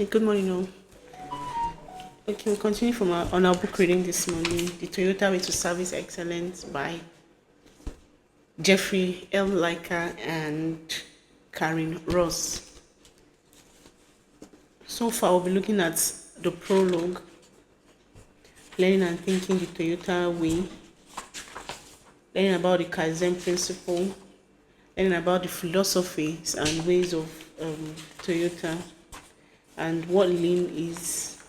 Okay, good morning, all. Okay, we continue from on our book reading this morning, The Toyota Way to Service Excellence by Jeffrey L. Liker and Karen Ross. So far, we'll be looking at the prologue, learning and thinking the Toyota Way, learning about the Kaizen principle, learning about the philosophies and ways of Toyota, and what lean is,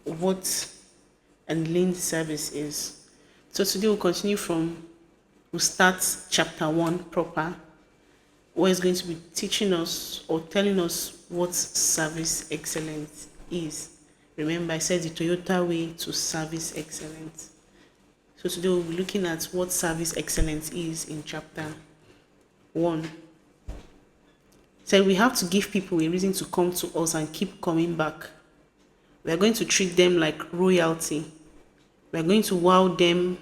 what and lean service is. So today we'll start chapter 1 proper, where it's going to be teaching us or telling us what service excellence is. Remember, I said the Toyota way to service excellence. So today we'll be looking at what service excellence is in chapter 1. So we have to give people a reason to come to us and keep coming back. We are going to treat them like royalty. We are going to wow them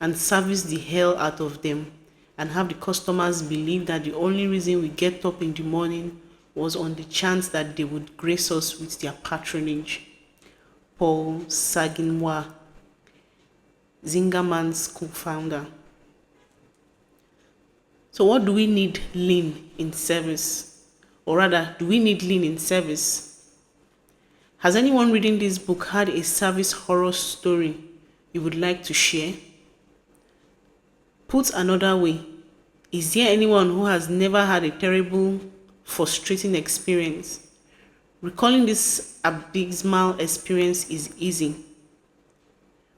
and service the hell out of them and have the customers believe that the only reason we get up in the morning was on the chance that they would grace us with their patronage. Paul Saginwa, Zingerman's co-founder. So what do we need lean in service? Or rather, do we need lean in service? Has anyone reading this book had a service horror story you would like to share? Put another way, is there anyone who has never had a terrible, frustrating experience? Recalling this abysmal experience is easy.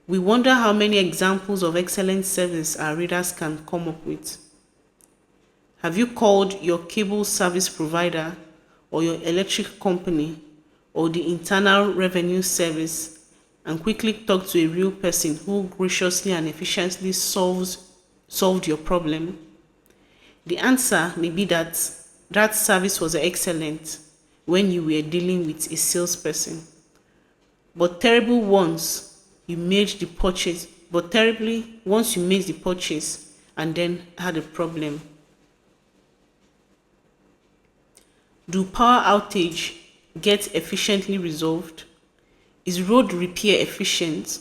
We wonder how many examples of excellent service our readers can come up with. Have you called your cable service provider or your electric company or the Internal Revenue Service and quickly talked to a real person who graciously and efficiently solved your problem? The answer may be that service was excellent when you were dealing with a salesperson, but terribly once you made the purchase and then had a problem. Do power outage get efficiently resolved? Is road repair efficient?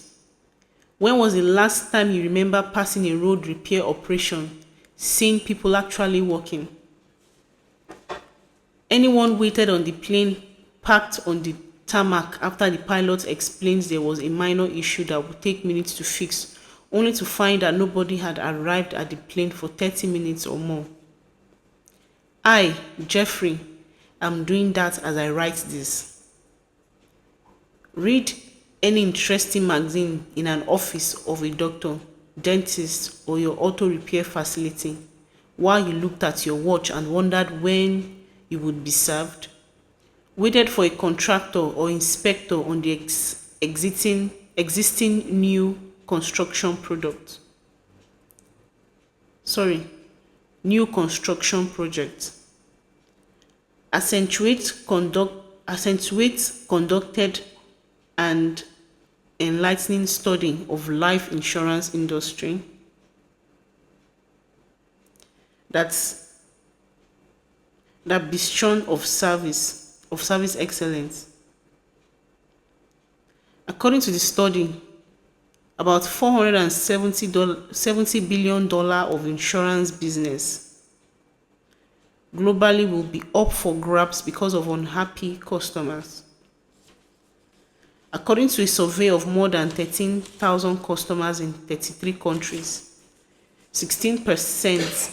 When was the last time you remember passing a road repair operation, seeing people actually working? Anyone waited on the plane parked on the tarmac after the pilot explains there was a minor issue that would take minutes to fix, only to find that nobody had arrived at the plane for 30 minutes or more? I, Jeffrey, am doing that as I write this. Read any interesting magazine in an office of a doctor, dentist, or your auto repair facility while you looked at your watch and wondered when you would be served. Waited for a contractor or inspector on the existing new construction project. Accentuate conducted and enlightening study of life insurance industry. That's that bastion of service excellence. According to the study, about $470 billion of insurance business globally will be up for grabs because of unhappy customers. According to a survey of more than 13,000 customers in 33 countries, 16%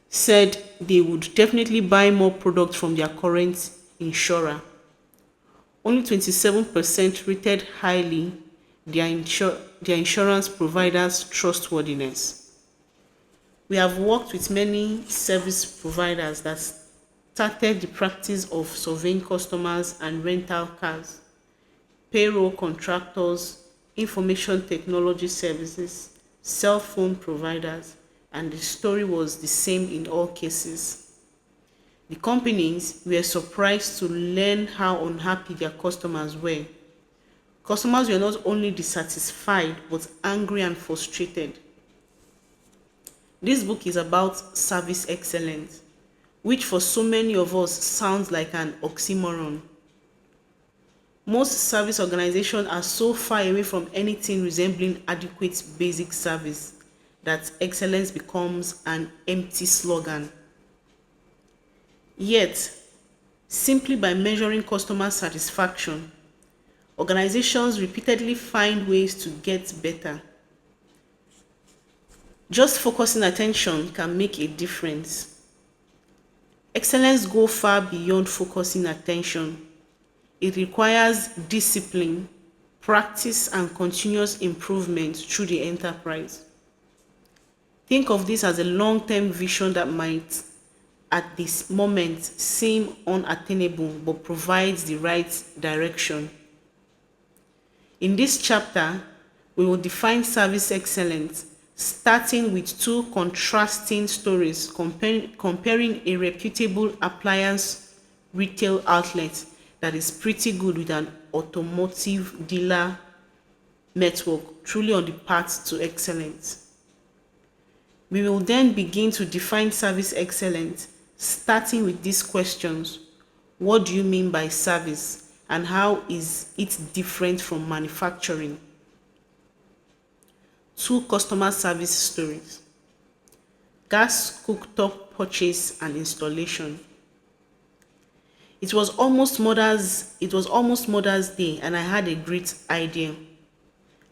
said they would definitely buy more products from their current insurer. Only 27% rated highly their insurance provider's trustworthiness. We have worked with many service providers that started the practice of surveying customers and rental cars, payroll contractors, information technology services, cell phone providers, and the story was the same in all cases. The companies were surprised to learn how unhappy their customers were. Customers were not only dissatisfied but angry and frustrated. This book is about service excellence, which for so many of us sounds like an oxymoron. Most service organizations are so far away from anything resembling adequate basic service that excellence becomes an empty slogan. Yet, simply by measuring customer satisfaction, organizations repeatedly find ways to get better. Just focusing attention can make a difference. Excellence goes far beyond focusing attention. It requires discipline, practice, and continuous improvement through the enterprise. Think of this as a long-term vision that might, at this moment, seem unattainable but provides the right direction. In this chapter, we will define service excellence, starting with two contrasting stories comparing a reputable appliance retail outlet that is pretty good with an automotive dealer network truly on the path to excellence. We will then begin to define service excellence, starting with these questions. What do you mean by service, and how is it different from manufacturing? Two customer service stories. Gas cooktop purchase and installation. It was almost Mother's Day, and I had a great idea.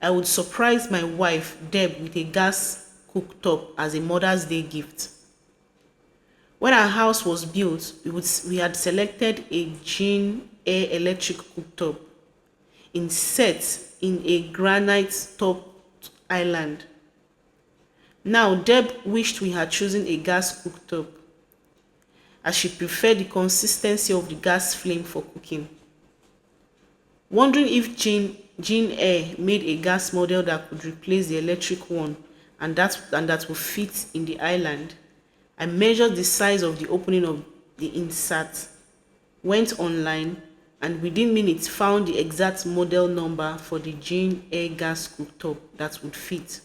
I would surprise my wife, Deb, with a gas cooktop as a Mother's Day gift. When our house was built, we had selected a Jane Air electric cooktop set in a granite topped island. Now, Deb wished we had chosen a gas cooktop, as she preferred the consistency of the gas flame for cooking. Wondering if Jane Air made a gas model that could replace the electric one and that would fit in the island, I measured the size of the opening of the insert, went online, and within minutes found the exact model number for the Jane Air gas cooktop that would fit.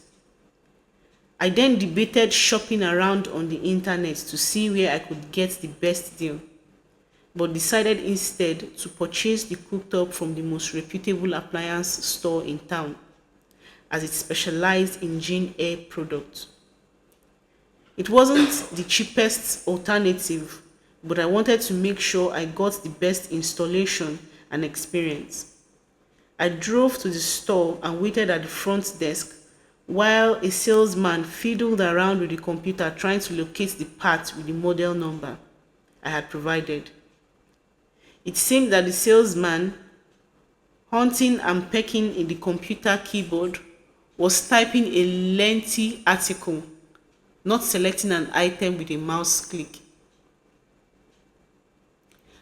I then debated shopping around on the internet to see where I could get the best deal, but decided instead to purchase the cooktop from the most reputable appliance store in town, as it specialized in Jane Air products. It wasn't the cheapest alternative, but I wanted to make sure I got the best installation and experience. I drove to the store and waited at the front desk while a salesman fiddled around with the computer trying to locate the part with the model number I had provided. It seemed that the salesman, hunting and pecking in the computer keyboard, was typing a lengthy article, not selecting an item with a mouse click.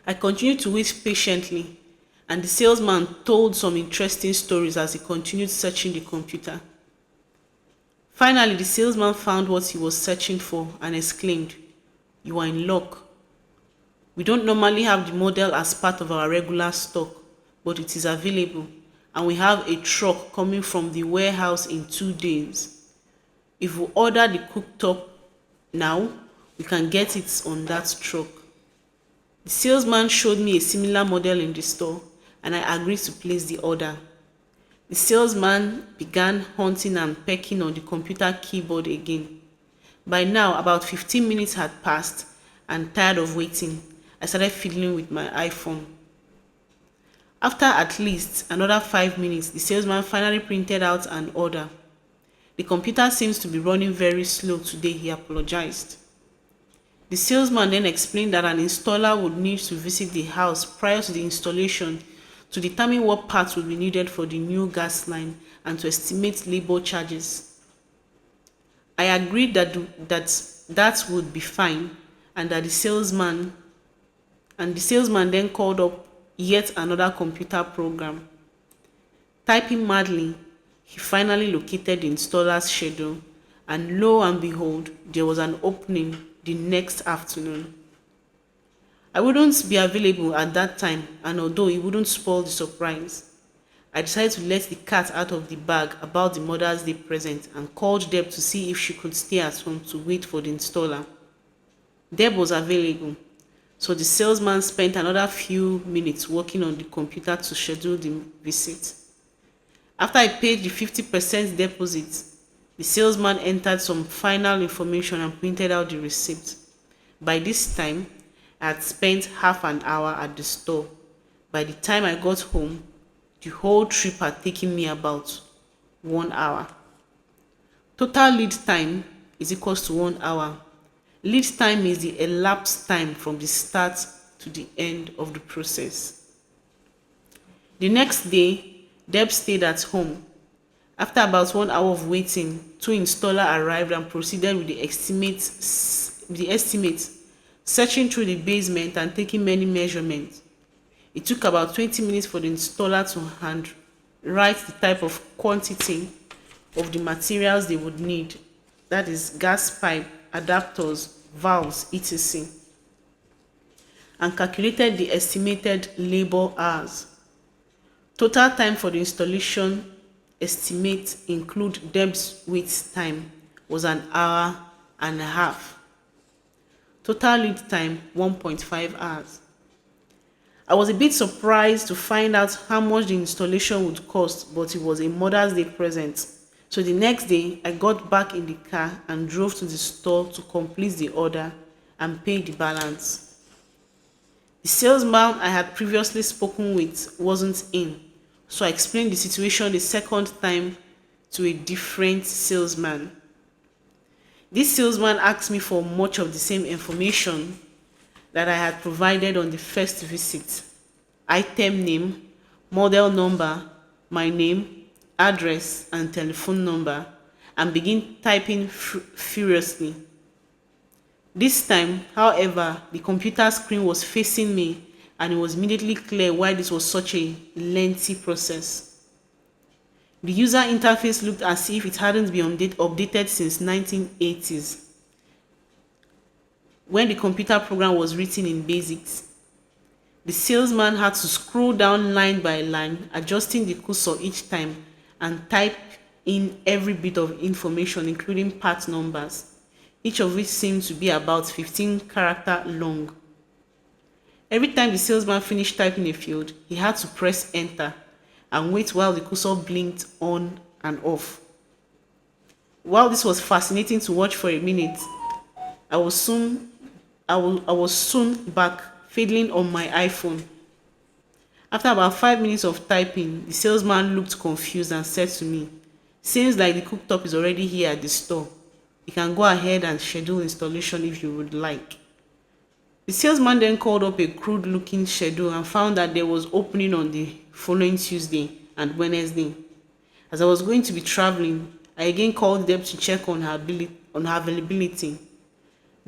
I continued to wait patiently, and the salesman told some interesting stories as he continued searching the computer. Finally, the salesman found what he was searching for and exclaimed, "You are in luck. We don't normally have the model as part of our regular stock, but it is available, and we have a truck coming from the warehouse in 2 days. If we order the cooktop now, we can get it on that truck." The salesman showed me a similar model in the store, and I agreed to place the order. The salesman began hunting and pecking on the computer keyboard again. By now, about 15 minutes had passed, and tired of waiting, I started fiddling with my iPhone. After at least another 5 minutes, the salesman finally printed out an order. "The computer seems to be running very slow today," he apologized. The salesman then explained that an installer would need to visit the house prior to the installation to determine what parts would be needed for the new gas line and to estimate labor charges. I agreed that would be fine, and the salesman then called up yet another computer program. Typing madly, he finally located the installer's schedule, and lo and behold, there was an opening the next afternoon. I wouldn't be available at that time, and although it wouldn't spoil the surprise, I decided to let the cat out of the bag about the Mother's Day present and called Deb to see if she could stay at home to wait for the installer. Deb was available, So the salesman spent another few minutes working on the computer to schedule the visit. After I paid the 50% deposit, the salesman entered some final information and printed out the receipt. By this time, I had spent half an hour at the store. By the time I got home, the whole trip had taken me about 1 hour. Total lead time is equals to 1 hour. Lead time is the elapsed time from the start to the end of the process. The next day, Deb stayed at home. After about 1 hour of waiting, two installers arrived and proceeded with the estimate, searching through the basement and taking many measurements. It took about 20 minutes for the installer to handwrite the type of quantity of the materials they would need, that is gas pipe, adapters, valves, etc., and calculated the estimated labor hours. Total time for the installation estimate include Deb's wait time was 1.5 hours. Total lead time 1.5 hours. I was a bit surprised to find out how much the installation would cost, but it was a Mother's Day present. So the next day, I got back in the car and drove to the store to complete the order and pay the balance. The salesman I had previously spoken with wasn't in, so I explained the situation the second time to a different salesman. This salesman asked me for much of the same information that I had provided on the first visit: item name, model number, my name, address, and telephone number, and begin typing furiously. This time, however, the computer screen was facing me, and it was immediately clear why this was such a lengthy process. The user interface looked as if it hadn't been updated since 1980s, when the computer program was written in BASIC. The salesman had to scroll down line by line, adjusting the cursor each time, and type in every bit of information, including part numbers, each of which seemed to be about 15 characters long. Every time the salesman finished typing a field, he had to press enter and wait while the cursor blinked on and off. While this was fascinating to watch for a minute, I was soon back fiddling on my iPhone. After about 5 minutes of typing, the salesman looked confused and said to me, "Seems like the cooktop is already here at the store. You can go ahead and schedule installation if you would like." The salesman then called up a crude-looking schedule and found that there was opening on the following Tuesday and Wednesday. As I was going to be traveling, I again called Deb to check on her availability.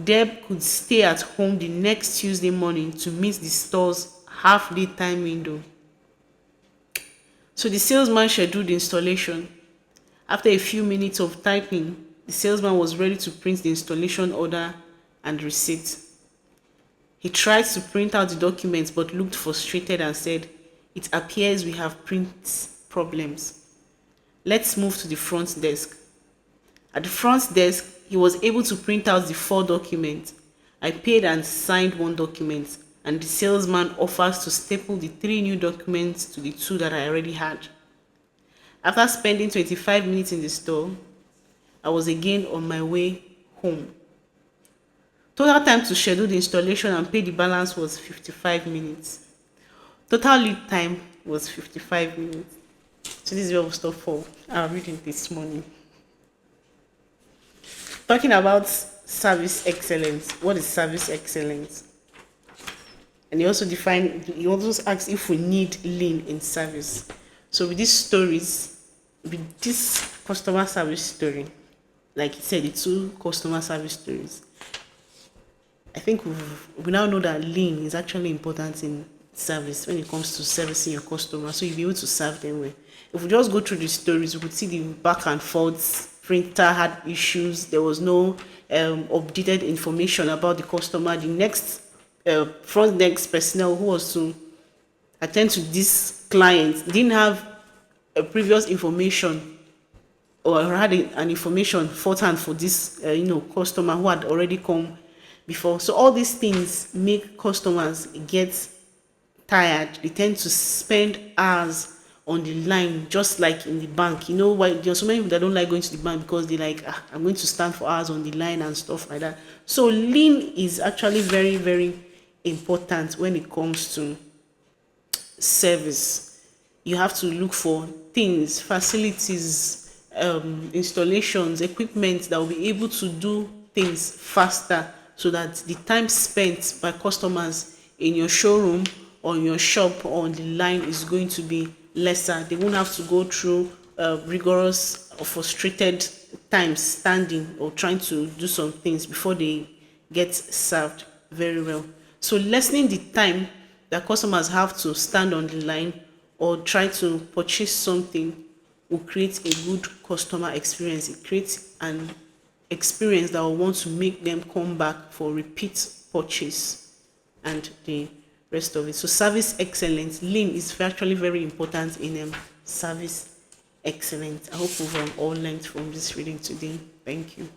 Deb could stay at home the next Tuesday morning to meet the store's half-day time window. So the salesman scheduled the installation. After a few minutes of typing, the salesman was ready to print the installation order and receipt. He tried to print out the documents but looked frustrated and said, "It appears we have print problems. Let's move to the front desk." At the front desk, he was able to print out the 4 documents. I paid and signed one document, and the salesman offers to staple the 3 new documents to the 2 that I already had. After spending 25 minutes in the store, I was again on my way home. Total time to schedule the installation and pay the balance was 55 minutes. Total lead time was 55 minutes. So this is where we'll stop for our reading this morning. Talking about service excellence. What is service excellence? And he also asks if we need lean in service. So with this customer service story, like he said, the 2 customer service stories, I think we now know that lean is actually important in service when it comes to servicing your customers, so you'll be able to serve them well. If we just go through the stories, we could see the back and forths. Printer had issues. There was no updated information about the customer. The next front desk personnel who was to attend to this client didn't have a previous information or had an information forehand for this customer who had already come before. So all these things make customers get tired. They tend to spend hours on the line, just like in the bank. You know why? There are so many people that don't like going to the bank because they like, I'm going to stand for hours on the line and stuff like that. So lean is actually very, very important when it comes to service. You have to look for things, facilities, installations, equipment that will be able to do things faster, so that the time spent by customers in your showroom or in your shop or on the line is going to be lesser. They won't have to go through rigorous or frustrated times standing or trying to do some things before they get served very well. So lessening the time that customers have to stand on the line or try to purchase something will create a good customer experience. It creates an experience that will want to make them come back for repeat purchase and the rest of it. So service excellence, lean is actually very important in service excellence. I hope we've all learned from this reading today. Thank you.